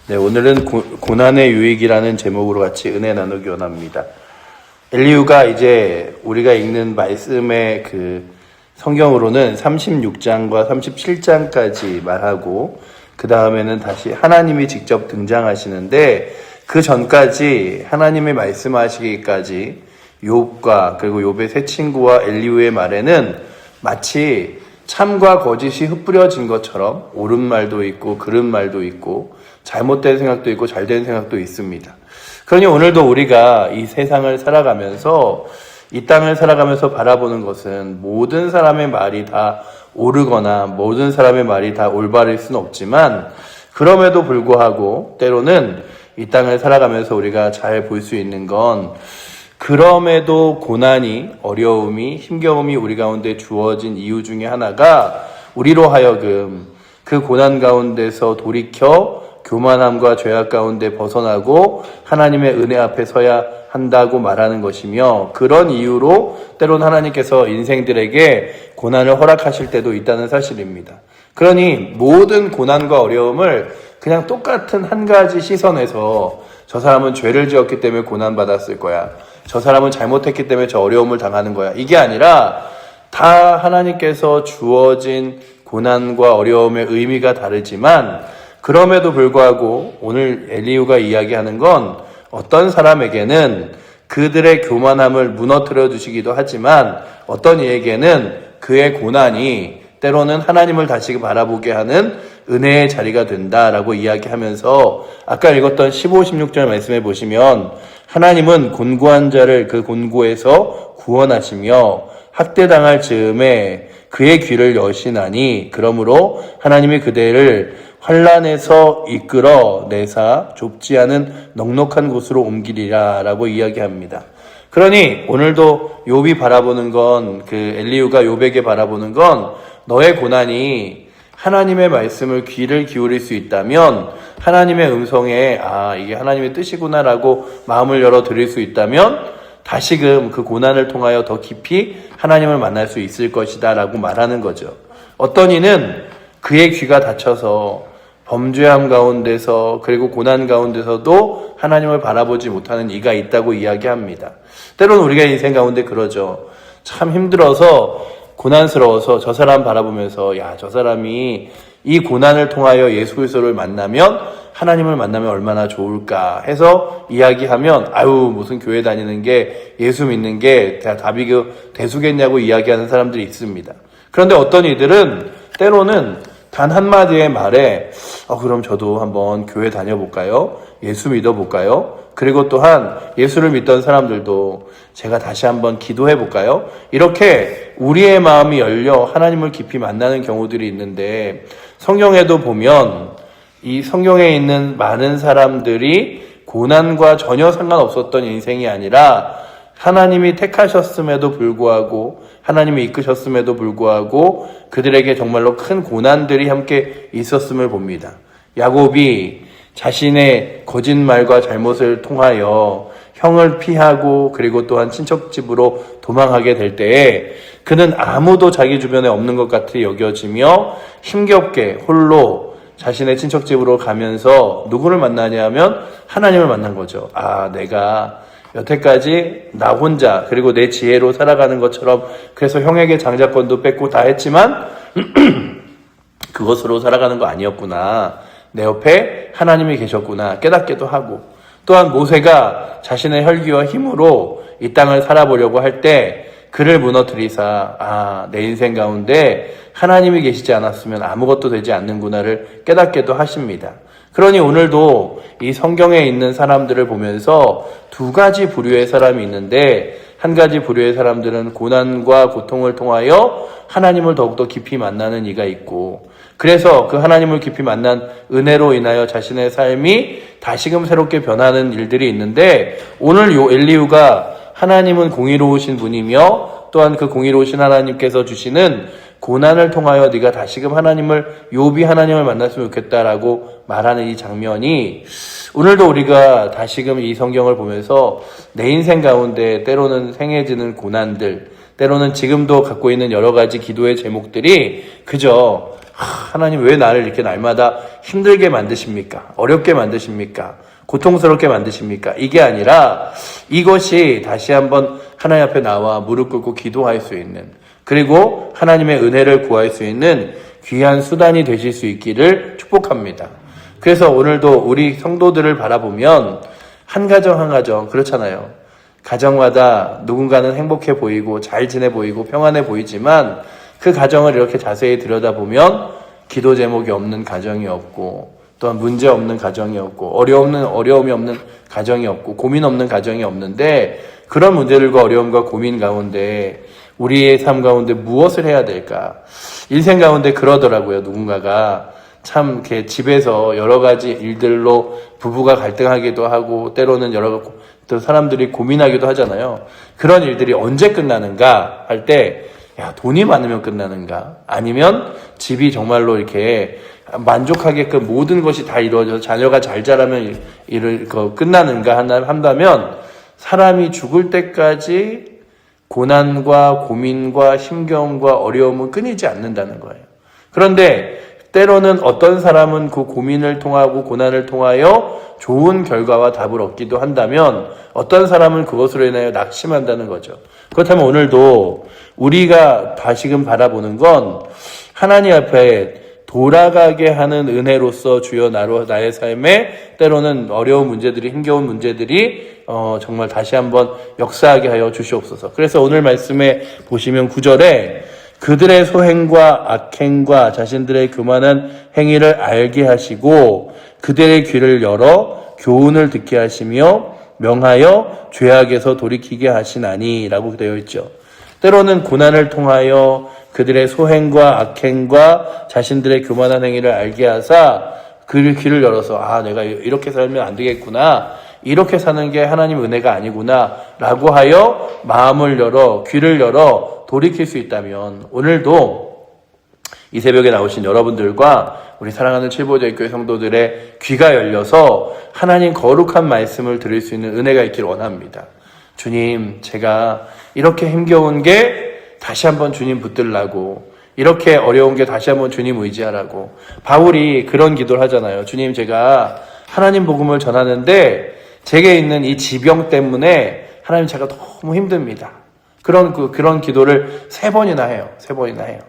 네, 오늘은 고난의 유익이라는 제목으로 같이 은혜 나누기 원합니다. 엘리후가 이제 우리가 읽는 말씀의 그 성경으로는 36장과 37장까지 말하고 그 다음에는 다시 하나님이 직접 등장하시는데 그 전까지 하나님이 말씀하시기까지 욥과 그리고 욥의 세 친구와 엘리후의 말에는 마치 참과 거짓이 흩뿌려진 것처럼 옳은 말도 있고 그른 말도 있고 잘못된 생각도 있고 잘된 생각도 있습니다. 그러니 오늘도 우리가 이 세상을 살아가면서 이 땅을 살아가면서 바라보는 것은 모든 사람의 말이 다 옳으거나 모든 사람의 말이 다 올바를 수는 없지만 그럼에도 불구하고 때로는 이 땅을 살아가면서 우리가 잘 볼 수 있는 건 그럼에도 고난이, 어려움이, 힘겨움이 우리 가운데 주어진 이유 중에 하나가 우리로 하여금 그 고난 가운데서 돌이켜 교만함과 죄악 가운데 벗어나고 하나님의 은혜 앞에 서야 한다고 말하는 것이며 그런 이유로 때론 하나님께서 인생들에게 고난을 허락하실 때도 있다는 사실입니다. 그러니 모든 고난과 어려움을 그냥 똑같은 한 가지 시선에서 저 사람은 죄를 지었기 때문에 고난받았을 거야. 저 사람은 잘못했기 때문에 저 어려움을 당하는 거야. 이게 아니라 다 하나님께서 주어진 고난과 어려움의 의미가 다르지만 그럼에도 불구하고 오늘 엘리후가 이야기하는 건 어떤 사람에게는 그들의 교만함을 무너뜨려 주시기도 하지만 어떤 이에게는 그의 고난이 때로는 하나님을 다시 바라보게 하는 은혜의 자리가 된다라고 이야기하면서 아까 읽었던 15, 16절 말씀해 보시면 하나님은 곤고한 자를 그 곤고에서 구원하시며 학대당할 즈음에 그의 귀를 여시나니 그러므로 하나님이 그대를 환난에서 이끌어 내사 좁지 않은 넉넉한 곳으로 옮기리라 라고 이야기합니다. 그러니 오늘도 욥이 바라보는 건 그 엘리후가 욥에게 바라보는 건 너의 고난이 하나님의 말씀을 귀를 기울일 수 있다면 하나님의 음성에 이게 하나님의 뜻이구나라고 마음을 열어 드릴 수 있다면 다시금 그 고난을 통하여 더 깊이 하나님을 만날 수 있을 것이다 라고 말하는 거죠. 어떤 이는 그의 귀가 닫혀서 범죄함 가운데서 그리고 고난 가운데서도 하나님을 바라보지 못하는 이가 있다고 이야기합니다. 때로는 우리가 인생 가운데 그러죠. 참 힘들어서 고난스러워서 저 사람 바라보면서 저 사람이 이 고난을 통하여 예수 그리스도를 만나면 하나님을 만나면 얼마나 좋을까 해서 이야기하면 무슨 교회 다니는 게 예수 믿는 게 답이 대수겠냐고 이야기하는 사람들이 있습니다. 그런데 어떤 이들은 때로는 단 한마디의 말에 그럼 저도 한번 교회 다녀볼까요? 예수 믿어볼까요? 그리고 또한 예수를 믿던 사람들도 제가 다시 한번 기도해볼까요? 이렇게 우리의 마음이 열려 하나님을 깊이 만나는 경우들이 있는데 성경에도 보면 이 성경에 있는 많은 사람들이 고난과 전혀 상관없었던 인생이 아니라 하나님이 택하셨음에도 불구하고 하나님이 이끄셨음에도 불구하고 그들에게 정말로 큰 고난들이 함께 있었음을 봅니다. 야곱이 자신의 거짓말과 잘못을 통하여 형을 피하고 그리고 또한 친척 집으로 도망하게 될 때에 그는 아무도 자기 주변에 없는 것 같이 여겨지며 힘겹게 홀로 자신의 친척 집으로 가면서 누구를 만나냐 하면 하나님을 만난 거죠. 내가 여태까지 나 혼자 그리고 내 지혜로 살아가는 것처럼 그래서 형에게 장자권도 뺏고 다 했지만 그것으로 살아가는 거 아니었구나. 내 옆에 하나님이 계셨구나 깨닫기도 하고 또한 모세가 자신의 혈기와 힘으로 이 땅을 살아보려고 할 때 그를 무너뜨리사 내 인생 가운데 하나님이 계시지 않았으면 아무것도 되지 않는구나를 깨닫게도 하십니다. 그러니 오늘도 이 성경에 있는 사람들을 보면서 두 가지 부류의 사람이 있는데 한 가지 부류의 사람들은 고난과 고통을 통하여 하나님을 더욱더 깊이 만나는 이가 있고 그래서 그 하나님을 깊이 만난 은혜로 인하여 자신의 삶이 다시금 새롭게 변하는 일들이 있는데 오늘 요 엘리후가 하나님은 공의로우신 분이며 또한 그 공의로우신 하나님께서 주시는 고난을 통하여 네가 다시금 욥이 하나님을 만났으면 좋겠다라고 말하는 이 장면이 오늘도 우리가 다시금 이 성경을 보면서 내 인생 가운데 때로는 생해지는 고난들, 때로는 지금도 갖고 있는 여러 가지 기도의 제목들이 그저 하나님 왜 나를 이렇게 날마다 힘들게 만드십니까? 어렵게 만드십니까? 고통스럽게 만드십니까? 이게 아니라 이것이 다시 한번 하나님 앞에 나와 무릎 꿇고 기도할 수 있는, 그리고 하나님의 은혜를 구할 수 있는 귀한 수단이 되실 수 있기를 축복합니다. 그래서 오늘도 우리 성도들을 바라보면 한 가정 한 가정 그렇잖아요. 가정마다 누군가는 행복해 보이고 잘 지내 보이고 평안해 보이지만 그 가정을 이렇게 자세히 들여다보면 기도 제목이 없는 가정이 없고, 또한 문제 없는 가정이 없고, 어려움이 없는 가정이 없고, 고민 없는 가정이 없는데, 그런 문제들과 어려움과 고민 가운데 우리의 삶 가운데 무엇을 해야 될까? 인생 가운데 그러더라고요. 누군가가 참 이렇게 집에서 여러 가지 일들로 부부가 갈등하기도 하고, 때로는 또 사람들이 고민하기도 하잖아요. 그런 일들이 언제 끝나는가 할 때, 야, 돈이 많으면 끝나는가? 아니면 집이 정말로 이렇게 만족하게끔 모든 것이 다 이루어져서 자녀가 잘 자라면 끝나는가 한다면, 사람이 죽을 때까지 고난과 고민과 힘겨움과 어려움은 끊이지 않는다는 거예요. 그런데 때로는 어떤 사람은 그 고민을 통하고 고난을 통하여 좋은 결과와 답을 얻기도 한다면, 어떤 사람은 그것으로 인하여 낙심한다는 거죠. 그렇다면 오늘도 우리가 다시금 바라보는 건 하나님 앞에 돌아가게 하는 은혜로서 주여 나의 삶에 때로는 어려운 문제들이, 힘겨운 문제들이 정말 다시 한번 역사하게 하여 주시옵소서. 그래서 오늘 말씀에 보시면 9절에 그들의 소행과 악행과 자신들의 교만한 행위를 알게 하시고 그들의 귀를 열어 교훈을 듣게 하시며 명하여 죄악에서 돌이키게 하시나니 라고 되어 있죠. 때로는 고난을 통하여 그들의 소행과 악행과 자신들의 교만한 행위를 알게 하사 그를 귀를 열어서 내가 이렇게 살면 안 되겠구나, 이렇게 사는 게 하나님 은혜가 아니구나 라고 하여 마음을 열어 귀를 열어 돌이킬 수 있다면, 오늘도 이 새벽에 나오신 여러분들과 우리 사랑하는 칠보제교회 성도들의 귀가 열려서 하나님 거룩한 말씀을 들을 수 있는 은혜가 있기를 원합니다. 주님, 제가 이렇게 힘겨운 게 다시 한번 주님 붙들라고, 이렇게 어려운 게 다시 한번 주님 의지하라고. 바울이 그런 기도를 하잖아요. 주님, 제가 하나님 복음을 전하는데 제게 있는 이 지병 때문에 하나님 제가 너무 힘듭니다. 그런 기도를 3번이나 해요. 3번이나 해요.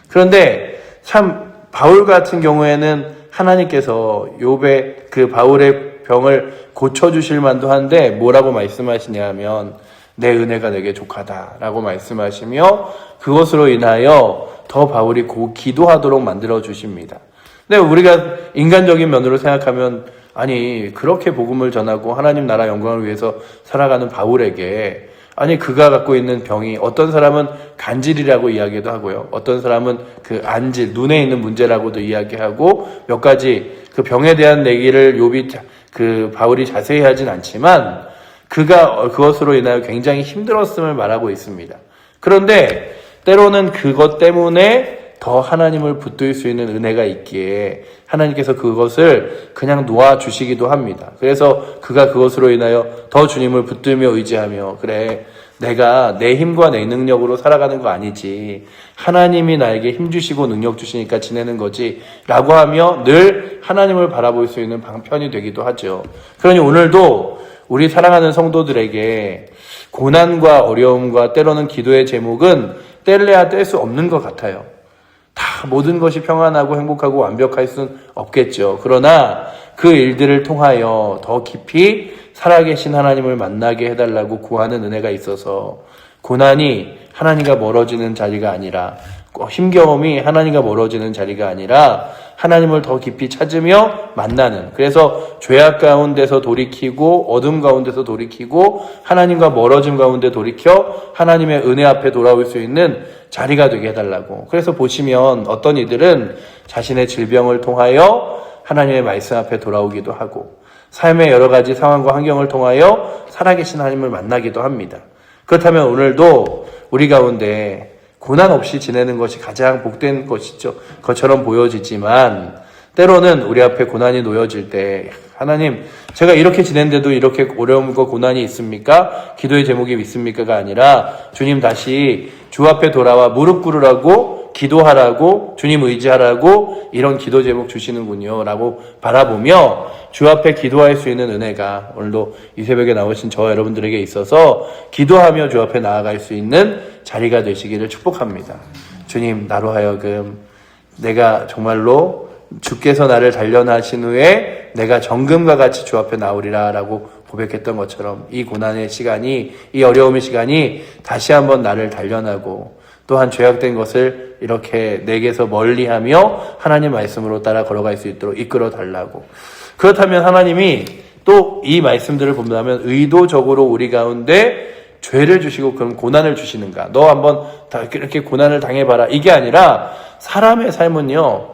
그런데 참 바울 같은 경우에는 하나님께서 욥의 그 바울의 병을 고쳐주실 만도 한데 뭐라고 말씀하시냐 하면 내 은혜가 내게 족하다라고 말씀하시며 그것으로 인하여 더 바울이 기도하도록 만들어 주십니다. 근데 우리가 인간적인 면으로 생각하면, 아니 그렇게 복음을 전하고 하나님 나라 영광을 위해서 살아가는 바울에게, 아니 그가 갖고 있는 병이, 어떤 사람은 간질이라고 이야기도 하고요, 어떤 사람은 그 안질, 눈에 있는 문제라고도 이야기하고 몇 가지 그 병에 대한 얘기를 바울이 자세히 하진 않지만 그가 그것으로 인하여 굉장히 힘들었음을 말하고 있습니다. 그런데 때로는 그것 때문에 더 하나님을 붙들 수 있는 은혜가 있기에 하나님께서 그것을 그냥 놓아주시기도 합니다. 그래서 그가 그것으로 인하여 더 주님을 붙들며 의지하며, 그래, 내가 내 힘과 내 능력으로 살아가는 거 아니지, 하나님이 나에게 힘 주시고 능력 주시니까 지내는 거지 라고 하며 늘 하나님을 바라볼 수 있는 방편이 되기도 하죠. 그러니 오늘도 우리 사랑하는 성도들에게 고난과 어려움과 때로는 기도의 제목은 뗄래야 뗄 수 없는 것 같아요. 다 모든 것이 평안하고 행복하고 완벽할 수는 없겠죠. 그러나 그 일들을 통하여 더 깊이 살아계신 하나님을 만나게 해달라고 구하는 은혜가 있어서, 고난이 하나님과 멀어지는 자리가 아니라, 힘겨움이 하나님과 멀어지는 자리가 아니라 하나님을 더 깊이 찾으며 만나는, 그래서 죄악 가운데서 돌이키고 어둠 가운데서 돌이키고 하나님과 멀어짐 가운데 돌이켜 하나님의 은혜 앞에 돌아올 수 있는 자리가 되게 해달라고. 그래서 보시면 어떤 이들은 자신의 질병을 통하여 하나님의 말씀 앞에 돌아오기도 하고, 삶의 여러 가지 상황과 환경을 통하여 살아계신 하나님을 만나기도 합니다. 그렇다면 오늘도 우리 가운데 고난 없이 지내는 것이 가장 복된 것이죠. 것처럼 보여지지만 때로는 우리 앞에 고난이 놓여질 때, 하나님, 제가 이렇게 지낸데도 이렇게 어려움과 고난이 있습니까? 기도의 제목이 있습니까가 아니라, 주님 다시 주 앞에 돌아와 무릎 꿇으라고 기도하라고, 주님 의지하라고 이런 기도 제목 주시는군요 라고 바라보며 주 앞에 기도할 수 있는 은혜가 오늘도 이 새벽에 나오신 저와 여러분들에게 있어서 기도하며 주 앞에 나아갈 수 있는 자리가 되시기를 축복합니다. 주님, 나로 하여금 내가 정말로 주께서 나를 단련하신 후에 내가 정금과 같이 주 앞에 나오리라 라고 고백했던 것처럼 이 고난의 시간이, 이 어려움의 시간이 다시 한번 나를 단련하고 또한 죄악된 것을 이렇게 내게서 멀리하며 하나님 말씀으로 따라 걸어갈 수 있도록 이끌어 달라고. 그렇다면 하나님이 또 이 말씀들을 본다면 의도적으로 우리 가운데 죄를 주시고 그런 고난을 주시는가? 너 한번 이렇게 고난을 당해봐라. 이게 아니라 사람의 삶은요,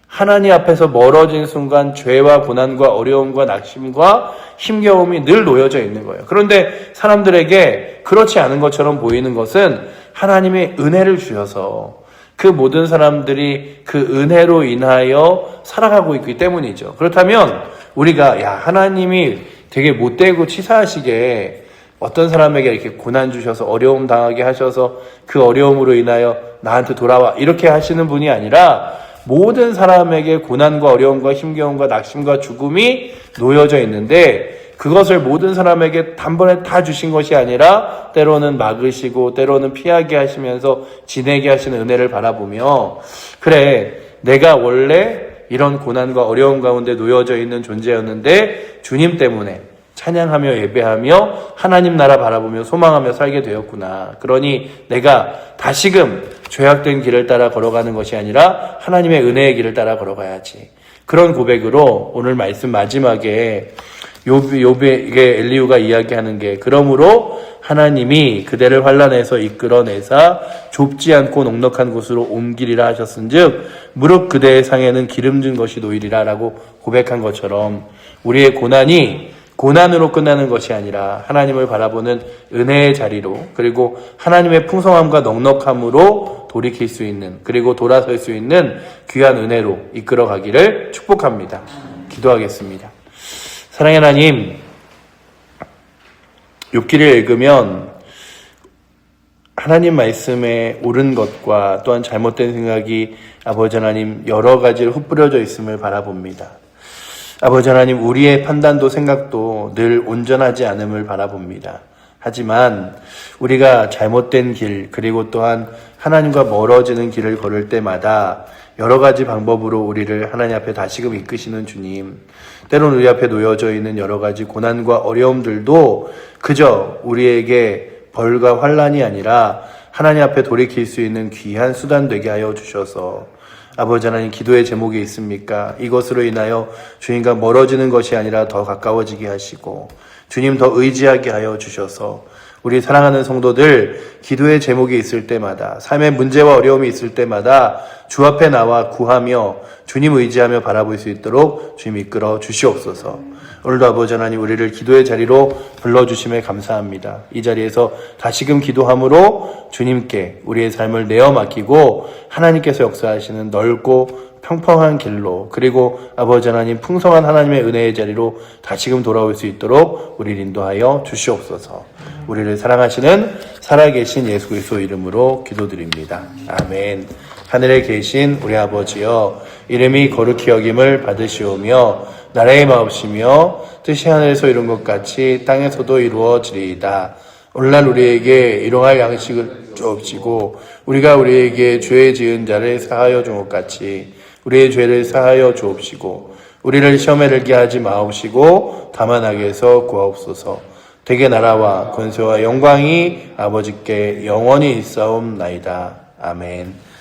하나님 앞에서 멀어진 순간 죄와 고난과 어려움과 낙심과 힘겨움이 늘 놓여져 있는 거예요. 그런데 사람들에게 그렇지 않은 것처럼 보이는 것은 하나님의 은혜를 주셔서 그 모든 사람들이 그 은혜로 인하여 살아가고 있기 때문이죠. 그렇다면 우리가 하나님이 되게 못되고 치사하시게 어떤 사람에게 이렇게 고난 주셔서 어려움 당하게 하셔서 그 어려움으로 인하여 나한테 돌아와 이렇게 하시는 분이 아니라 모든 사람에게 고난과 어려움과 힘겨움과 낙심과 죽음이 놓여져 있는데 그것을 모든 사람에게 단번에 다 주신 것이 아니라 때로는 막으시고 때로는 피하게 하시면서 지내게 하시는 은혜를 바라보며 그래, 내가 원래 이런 고난과 어려움 가운데 놓여져 있는 존재였는데 주님 때문에 찬양하며 예배하며 하나님 나라 바라보며 소망하며 살게 되었구나. 그러니 내가 다시금 죄악된 길을 따라 걸어가는 것이 아니라 하나님의 은혜의 길을 따라 걸어가야지. 그런 고백으로 오늘 말씀 마지막에 욥에게 엘리후가 이야기하는 게 그러므로 하나님이 그대를 환난에서 이끌어내사 좁지 않고 넉넉한 곳으로 옮기리라 하셨은즉 무릇 그대의 상에는 기름진 것이 놓이리라 라고 고백한 것처럼 우리의 고난이 고난으로 끝나는 것이 아니라 하나님을 바라보는 은혜의 자리로 그리고 하나님의 풍성함과 넉넉함으로 돌이킬 수 있는 그리고 돌아설 수 있는 귀한 은혜로 이끌어가기를 축복합니다. 기도하겠습니다. 사랑의 하나님, 욥기를 읽으면 하나님 말씀에 옳은 것과 또한 잘못된 생각이 아버지 하나님 여러 가지로 흩뿌려져 있음을 바라봅니다. 아버지 하나님, 우리의 판단도 생각도 늘 온전하지 않음을 바라봅니다. 하지만 우리가 잘못된 길 그리고 또한 하나님과 멀어지는 길을 걸을 때마다 여러 가지 방법으로 우리를 하나님 앞에 다시금 이끄시는 주님, 때로는 우리 앞에 놓여져 있는 여러 가지 고난과 어려움들도 그저 우리에게 벌과 환난이 아니라 하나님 앞에 돌이킬 수 있는 귀한 수단 되게 하여 주셔서 아버지 하나님, 기도의 제목이 있습니까? 이것으로 인하여 주님과 멀어지는 것이 아니라 더 가까워지게 하시고 주님 더 의지하게 하여 주셔서 우리 사랑하는 성도들 기도의 제목이 있을 때마다 삶의 문제와 어려움이 있을 때마다 주 앞에 나와 구하며 주님 의지하며 바라볼 수 있도록 주님 이끌어 주시옵소서. 오늘도 아버지 하나님, 우리를 기도의 자리로 불러주심에 감사합니다. 이 자리에서 다시금 기도함으로 주님께 우리의 삶을 내어 맡기고 하나님께서 역사하시는 넓고 평평한 길로 그리고 아버지 하나님 풍성한 하나님의 은혜의 자리로 다시금 돌아올 수 있도록 우리를 인도하여 주시옵소서. 우리를 사랑하시는 살아계신 예수 그리스도 이름으로 기도드립니다. 아멘. 하늘에 계신 우리 아버지여, 이름이 거룩히 여김을 받으시오며 나라의 마옵시며 뜻이 하늘에서 이룬 것 같이 땅에서도 이루어지리이다. 오늘날 우리에게 일용할 양식을 주옵시고 우리가 우리에게 죄 지은 자를 사하여 준 것 같이 우리의 죄를 사하여 주옵시고 우리를 시험에 들게 하지 마옵시고 다만 악에서 구하옵소서. 되게 나라와 권세와 영광이 아버지께 영원히 있사옵나이다. 아멘.